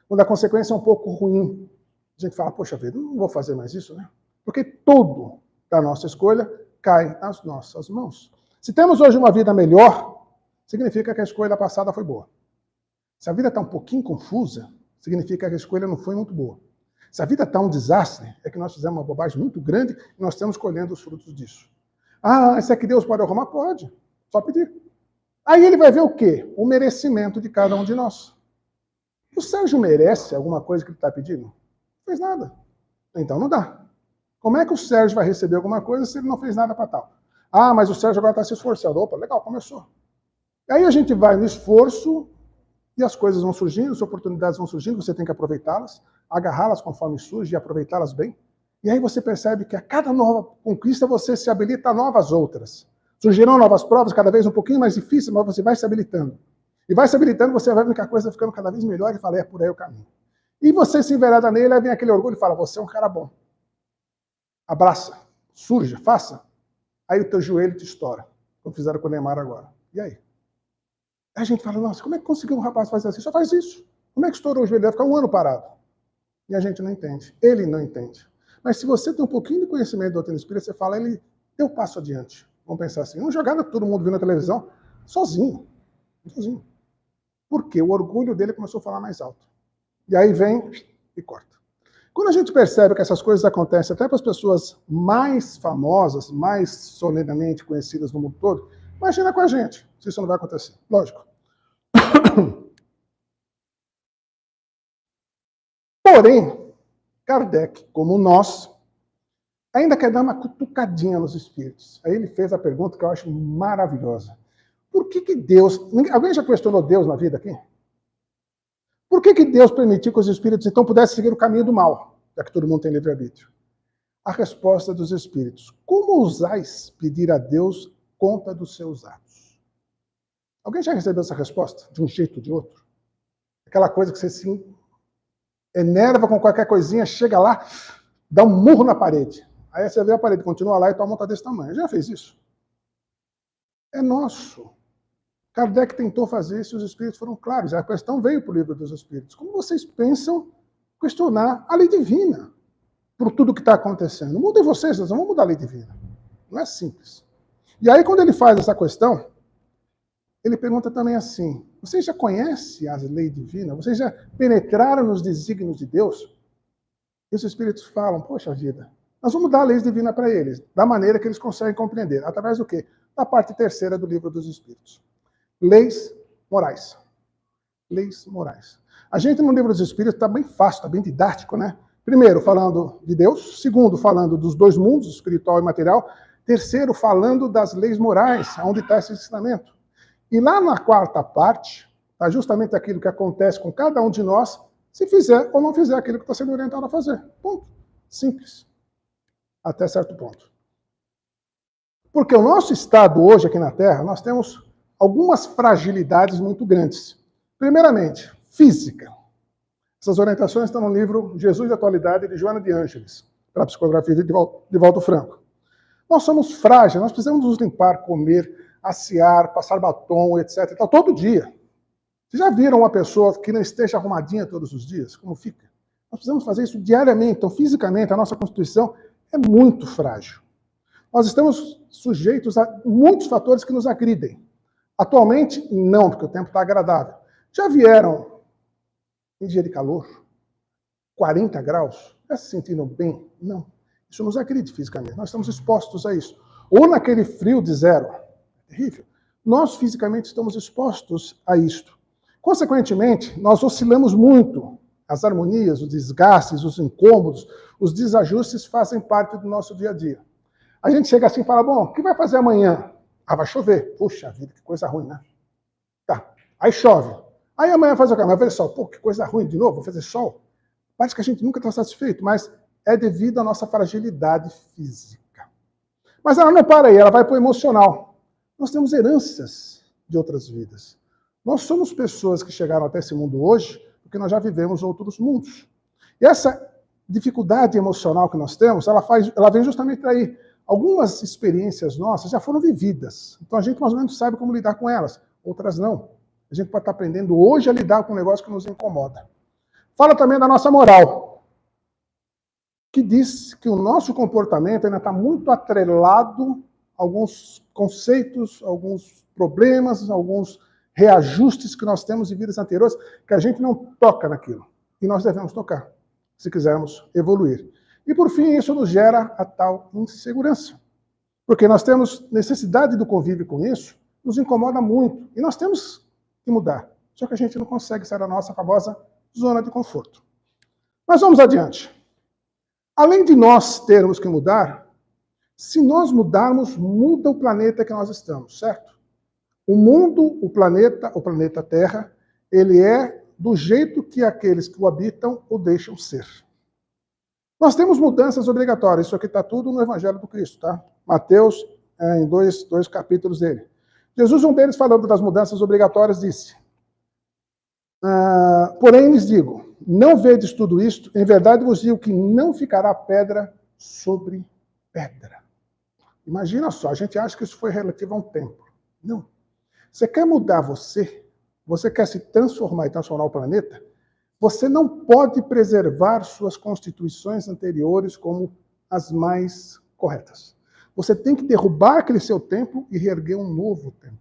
Quando a consequência é um pouco ruim. A gente fala, poxa vida, não vou fazer mais isso, né? Porque tudo da nossa escolha cai nas nossas mãos. Se temos hoje uma vida melhor, significa que a escolha passada foi boa. Se a vida está um pouquinho confusa, significa que a escolha não foi muito boa. Se a vida está um desastre, é que nós fizemos uma bobagem muito grande e nós estamos colhendo os frutos disso. Ah, isso é que Deus pode arrumar? Pode. Só pedir. Aí ele vai ver o quê? O merecimento de cada um de nós. O Sérgio merece alguma coisa que ele está pedindo? Não fez nada. Então não dá. Como é que o Sérgio vai receber alguma coisa se ele não fez nada para tal? Ah, mas o Sérgio agora está se esforçando. Opa, legal, começou. Aí a gente vai no esforço e as coisas vão surgindo, as oportunidades vão surgindo, você tem que aproveitá-las, agarrá-las conforme surge e aproveitá-las bem. E aí você percebe que a cada nova conquista você se habilita a novas outras. Surgirão novas provas, cada vez um pouquinho mais difíceis, mas você vai se habilitando. E vai se habilitando, você vai vendo que a coisa vai ficando cada vez melhor e fala, é por aí o caminho. E você se envereda nele, aí vem aquele orgulho e fala, você é um cara bom. Abraça, surja, faça. Aí o teu joelho te estoura, como fizeram com o Neymar agora. E aí? Aí a gente fala, nossa, como é que conseguiu um rapaz fazer assim? Só faz isso. Como é que estourou o joelho? Vai ficar um ano parado. E a gente não entende. Ele não entende. Mas se você tem um pouquinho de conhecimento da doutrina espírita, você fala, ele deu um passo adiante. Vamos pensar assim, não jogada todo mundo vindo na televisão, sozinho. Sozinho. Por quê? O orgulho dele começou a falar mais alto. E aí vem e corta. Quando a gente percebe que essas coisas acontecem até para as pessoas mais famosas, mais solenemente conhecidas no mundo todo, imagina com a gente se isso não vai acontecer. Lógico. Porém, Kardec, como nós, ainda quer dar uma cutucadinha nos espíritos. Aí ele fez a pergunta que eu acho maravilhosa. Por que Deus... Alguém já questionou Deus na vida aqui? Por que Deus permitiu que os espíritos então pudessem seguir o caminho do mal, já que todo mundo tem livre-arbítrio? A resposta dos espíritos: como ousais pedir a Deus conta dos seus atos? Alguém já recebeu essa resposta? De um jeito ou de outro? Aquela coisa que você se enerva com qualquer coisinha, chega lá, dá um murro na parede. Aí você vê a parede, continua lá e tua mão está desse tamanho. Já fez isso? É nosso. Kardec tentou fazer isso e os espíritos foram claros. A questão veio para o livro dos espíritos. Como vocês pensam questionar a lei divina por tudo que está acontecendo? Mudem vocês, nós não vamos mudar a lei divina. Não é simples. E aí, quando ele faz essa questão, ele pergunta também assim: vocês já conhecem as leis divinas? Vocês já penetraram nos desígnios de Deus? E os espíritos falam: poxa vida, nós vamos dar a lei divina para eles, da maneira que eles conseguem compreender. Através do quê? Da parte terceira do livro dos espíritos. Leis morais. Leis morais. A gente, no livro dos espíritos, está bem fácil, está bem didático, né? Primeiro, falando de Deus. Segundo, falando dos dois mundos, espiritual e material. Terceiro, falando das leis morais, onde está esse ensinamento. E lá na quarta parte, está justamente aquilo que acontece com cada um de nós, se fizer ou não fizer aquilo que está sendo orientado a fazer. Ponto. Simples. Até certo ponto. Porque o nosso estado hoje aqui na Terra, nós temos algumas fragilidades muito grandes. Primeiramente, física. Essas orientações estão no livro Jesus e a Atualidade, de Joana de Ângeles, para a psicografia de Divaldo Franco. Nós somos frágeis, nós precisamos nos limpar, comer, assear, passar batom, etc. Então, todo dia. Vocês já viram uma pessoa que não esteja arrumadinha todos os dias? Como fica? Nós precisamos fazer isso diariamente. Então, fisicamente, a nossa constituição é muito frágil. Nós estamos sujeitos a muitos fatores que nos agridem. Atualmente, não, porque o tempo está agradável. Já vieram em dia de calor, 40 graus, já se sentiram bem? Não. Isso nos agride fisicamente. Nós estamos expostos a isso. Ou naquele frio de zero. Terrível. Nós fisicamente estamos expostos a isto. Consequentemente, nós oscilamos muito. As harmonias, os desgastes, os incômodos, os desajustes fazem parte do nosso dia a dia. A gente chega assim e fala: bom, o que vai fazer amanhã? Ah, vai chover. Puxa vida, que coisa ruim, né? Tá. Aí chove. Aí amanhã faz o quê? Vai fazer sol. Pô, que coisa ruim de novo, vou fazer sol. Parece que a gente nunca está satisfeito, mas é devido à nossa fragilidade física. Mas ela não para aí, ela vai para o emocional. Nós temos heranças de outras vidas. Nós somos pessoas que chegaram até esse mundo hoje porque nós já vivemos outros mundos. E essa dificuldade emocional que nós temos, ela vem justamente daí. Algumas experiências nossas já foram vividas. Então a gente mais ou menos sabe como lidar com elas. Outras não. A gente pode estar aprendendo hoje a lidar com um negócio que nos incomoda. Fala também da nossa moral, que diz que o nosso comportamento ainda está muito atrelado a alguns conceitos, alguns problemas, alguns reajustes que nós temos de vidas anteriores, que a gente não toca naquilo. E nós devemos tocar, se quisermos evoluir. E, por fim, isso nos gera a tal insegurança. Porque nós temos necessidade do convívio com isso, nos incomoda muito. E nós temos que mudar. Só que a gente não consegue sair da nossa famosa zona de conforto. Mas vamos adiante. Além de nós termos que mudar, se nós mudarmos, muda o planeta que nós estamos, certo? O mundo, o planeta Terra, ele é do jeito que aqueles que o habitam o deixam ser. Nós temos mudanças obrigatórias. Isso aqui está tudo no Evangelho do Cristo, tá? Mateus, em dois capítulos dele. Jesus, um deles, falando das mudanças obrigatórias, disse: porém lhes digo, não vedes tudo isto, em verdade vos digo que não ficará pedra sobre pedra. Imagina só, a gente acha que isso foi relativo a um templo. Não. Você quer mudar você quer se transformar e transformar o planeta, você não pode preservar suas constituições anteriores como as mais corretas. Você tem que derrubar aquele seu templo e reerguer um novo templo.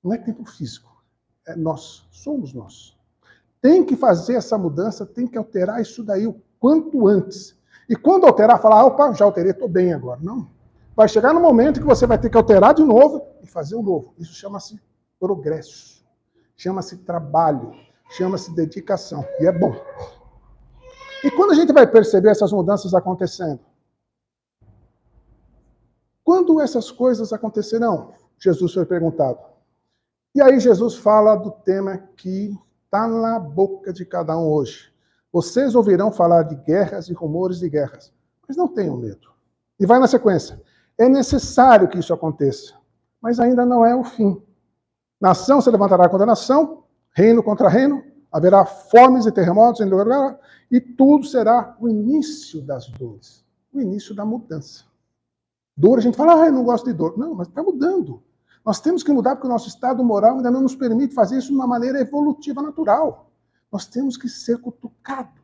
Não é templo físico, é nós, somos nós. Tem que fazer essa mudança, tem que alterar isso daí o quanto antes. E quando alterar, falar, opa, já alterei, estou bem agora. Não. Vai chegar no momento que você vai ter que alterar de novo e fazer um novo. Isso chama-se progresso, chama-se trabalho, chama-se dedicação. E é bom. E quando a gente vai perceber essas mudanças acontecendo? Quando essas coisas acontecerão? Jesus foi perguntado. E aí Jesus fala do tema que está na boca de cada um hoje. Vocês ouvirão falar de guerras e rumores de guerras, mas não tenham medo. E vai na sequência. É necessário que isso aconteça, mas ainda não é o fim. Nação se levantará contra nação, reino contra reino, haverá fomes e terremotos em lugar, e tudo será o início das dores, o início da mudança. Dor, a gente fala, eu não gosto de dor. Não, mas está mudando. Nós temos que mudar porque o nosso estado moral ainda não nos permite fazer isso de uma maneira evolutiva, natural. Nós temos que ser cutucados.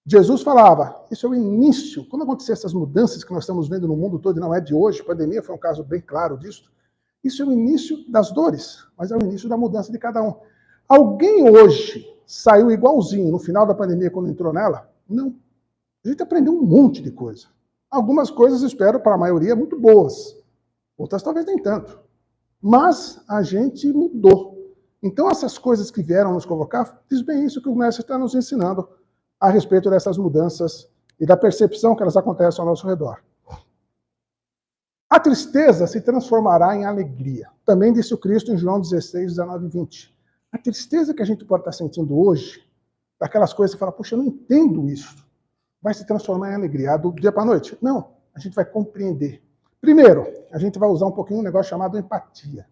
Jesus falava, isso é o início. Quando acontecer essas mudanças que nós estamos vendo no mundo todo, e não é de hoje, a pandemia foi um caso bem claro disso, isso é o início das dores, mas é o início da mudança de cada um. Alguém hoje saiu igualzinho no final da pandemia quando entrou nela? Não. A gente aprendeu um monte de coisa. Algumas coisas, espero, para a maioria, muito boas. Outras talvez nem tanto. Mas a gente mudou. Então, essas coisas que vieram nos convocar, diz bem isso que o mestre está nos ensinando a respeito dessas mudanças e da percepção que elas acontecem ao nosso redor. A tristeza se transformará em alegria. Também disse o Cristo em João 16, 19 e 20. A tristeza que a gente pode estar sentindo hoje, daquelas coisas que você fala, poxa, eu não entendo isso, vai se transformar em alegria. Do dia para a noite? Não, a gente vai compreender. Primeiro, a gente vai usar um pouquinho um negócio chamado empatia.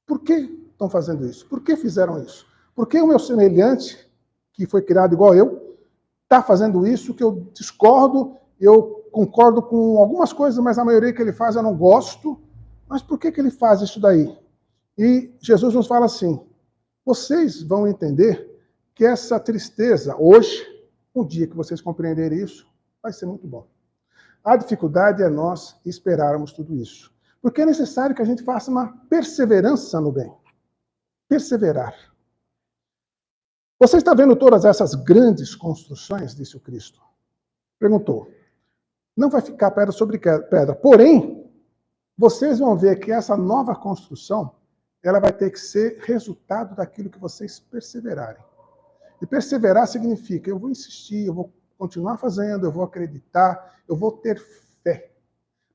Por que estão fazendo isso? Por que fizeram isso? Por que o meu semelhante, que foi criado igual eu, está fazendo isso, que eu discordo, eu concordo com algumas coisas, mas a maioria que ele faz eu não gosto. Mas por que ele faz isso daí? E Jesus nos fala assim, vocês vão entender que essa tristeza, hoje, um dia que vocês compreenderem isso, vai ser muito bom. A dificuldade é nós esperarmos tudo isso. Porque é necessário que a gente faça uma perseverança no bem. Perseverar. Você está vendo todas essas grandes construções, disse o Cristo. Perguntou. Não vai ficar pedra sobre pedra. Porém, vocês vão ver que essa nova construção, ela vai ter que ser resultado daquilo que vocês perseverarem. E perseverar significa, eu vou insistir, eu vou continuar fazendo, eu vou acreditar, eu vou ter fé.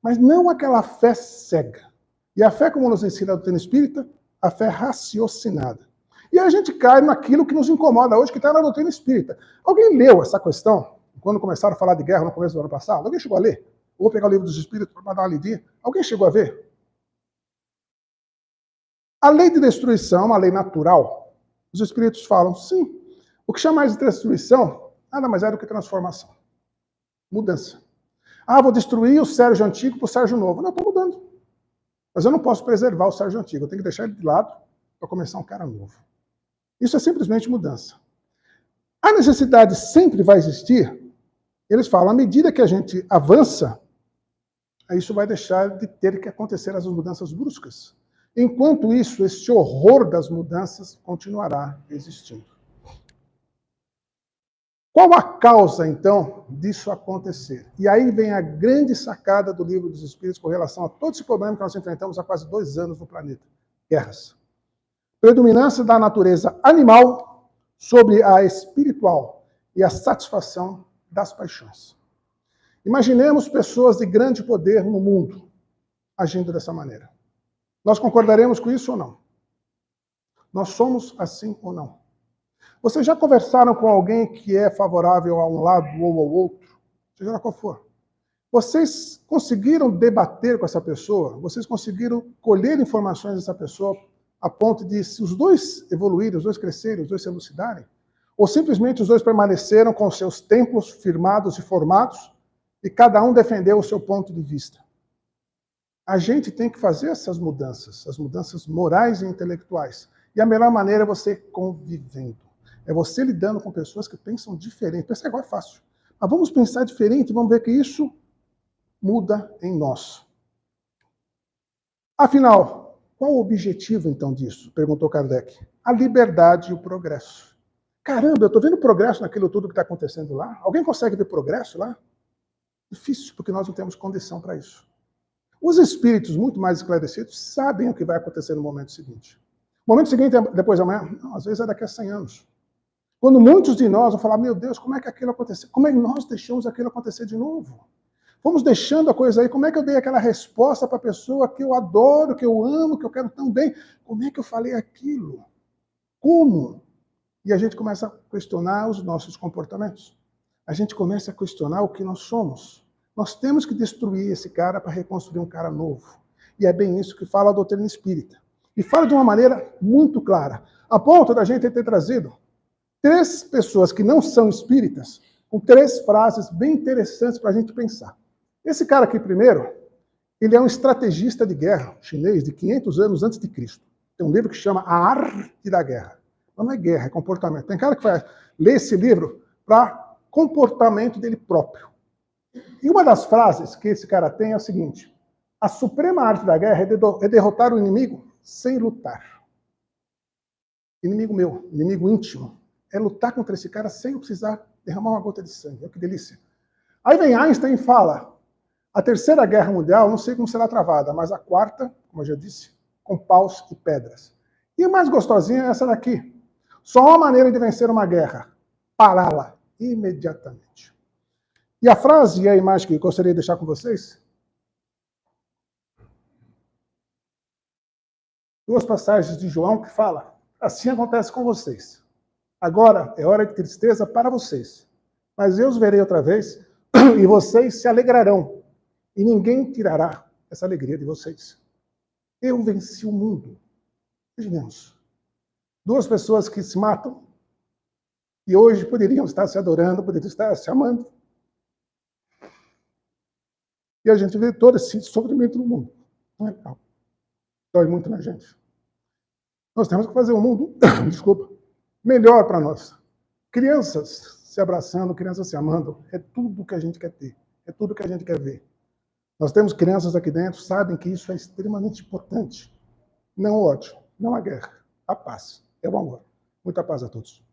Mas não aquela fé cega. E a fé, como nos ensina a doutrina espírita, a fé raciocinada. E a gente cai naquilo que nos incomoda hoje, que está na doutrina espírita. Alguém leu essa questão, quando começaram a falar de guerra no começo do ano passado? Alguém chegou a ler? Eu vou pegar o livro dos espíritos para dar uma lidinha. Alguém chegou a ver? A lei de destruição é uma lei natural. Os espíritos falam, sim. O que chama de destruição nada mais é do que transformação. Mudança. Ah, vou destruir o Sérgio antigo para o Sérgio novo. Não, estou mudando. Mas eu não posso preservar o Sérgio antigo. Eu tenho que deixar ele de lado para começar um cara novo. Isso é simplesmente mudança. A necessidade sempre vai existir. Eles falam, à medida que a gente avança, isso vai deixar de ter que acontecer as mudanças bruscas. Enquanto isso, esse horror das mudanças continuará existindo. Qual a causa, então, disso acontecer? E aí vem a grande sacada do Livro dos Espíritos com relação a todo esse problema que nós enfrentamos há quase 2 anos no planeta. Guerras. Predominância da natureza animal sobre a espiritual e a satisfação das paixões. Imaginemos pessoas de grande poder no mundo agindo dessa maneira. Nós concordaremos com isso ou não? Nós somos assim ou não? Vocês já conversaram com alguém que é favorável a um lado ou ao outro? Seja lá qual for. Vocês conseguiram debater com essa pessoa? Vocês conseguiram colher informações dessa pessoa a ponto de, se os dois evoluírem, os dois crescerem, os dois se elucidarem? Ou simplesmente os dois permaneceram com seus templos firmados e formados e cada um defendeu o seu ponto de vista? A gente tem que fazer essas mudanças, as mudanças morais e intelectuais. E a melhor maneira é você convivendo. É você lidando com pessoas que pensam diferente. Pensar igual é fácil. Mas vamos pensar diferente e vamos ver que isso muda em nós. Afinal, qual o objetivo, então, disso? Perguntou Kardec. A liberdade e o progresso. Caramba, eu estou vendo progresso naquilo tudo que está acontecendo lá. Alguém consegue ver progresso lá? Difícil, porque nós não temos condição para isso. Os espíritos muito mais esclarecidos sabem o que vai acontecer no momento seguinte. O momento seguinte é depois de amanhã? Não, às vezes é daqui a 100 anos. Quando muitos de nós vão falar, meu Deus, como é que aquilo aconteceu? Como é que nós deixamos aquilo acontecer de novo? Fomos deixando a coisa aí, como é que eu dei aquela resposta para a pessoa que eu adoro, que eu amo, que eu quero tão bem? Como é que eu falei aquilo? Como? E a gente começa a questionar os nossos comportamentos. A gente começa a questionar o que nós somos. Nós temos que destruir esse cara para reconstruir um cara novo. E é bem isso que fala a doutrina espírita. E fala de uma maneira muito clara, a ponto da gente ter trazido 3 pessoas que não são espíritas, com 3 frases bem interessantes para a gente pensar. Esse cara aqui primeiro, ele é um estrategista de guerra chinês de 500 anos antes de Cristo. Tem um livro que chama A Arte da Guerra. Não é guerra, é comportamento. Tem cara que vai ler esse livro para comportamento dele próprio. E uma das frases que esse cara tem é a seguinte: a suprema arte da guerra é derrotar o inimigo sem lutar. Inimigo meu, inimigo íntimo. É lutar contra esse cara sem eu precisar derramar uma gota de sangue. Olha que delícia. Aí vem Einstein e fala, a terceira guerra mundial, não sei como será travada, mas a quarta, como eu já disse, com paus e pedras. E a mais gostosinha é essa daqui. Só há uma maneira de vencer uma guerra, pará-la imediatamente. E a frase e a imagem que eu gostaria de deixar com vocês, 2 passagens de João que fala, assim acontece com vocês. Agora é hora de tristeza para vocês, mas eu os verei outra vez e vocês se alegrarão e ninguém tirará essa alegria de vocês. Eu venci o mundo. Imaginemos. 2 pessoas que se matam e hoje poderiam estar se adorando, poderiam estar se amando. E a gente vê todo esse sofrimento no mundo. Não é legal. Dói muito na gente. Nós temos que fazer um mundo, desculpa, melhor para nós. Crianças se abraçando, crianças se amando, é tudo que a gente quer ter. É tudo que a gente quer ver. Nós temos crianças aqui dentro, sabem que isso é extremamente importante. Não o ódio, não a guerra, a paz, é o amor. Muita paz a todos.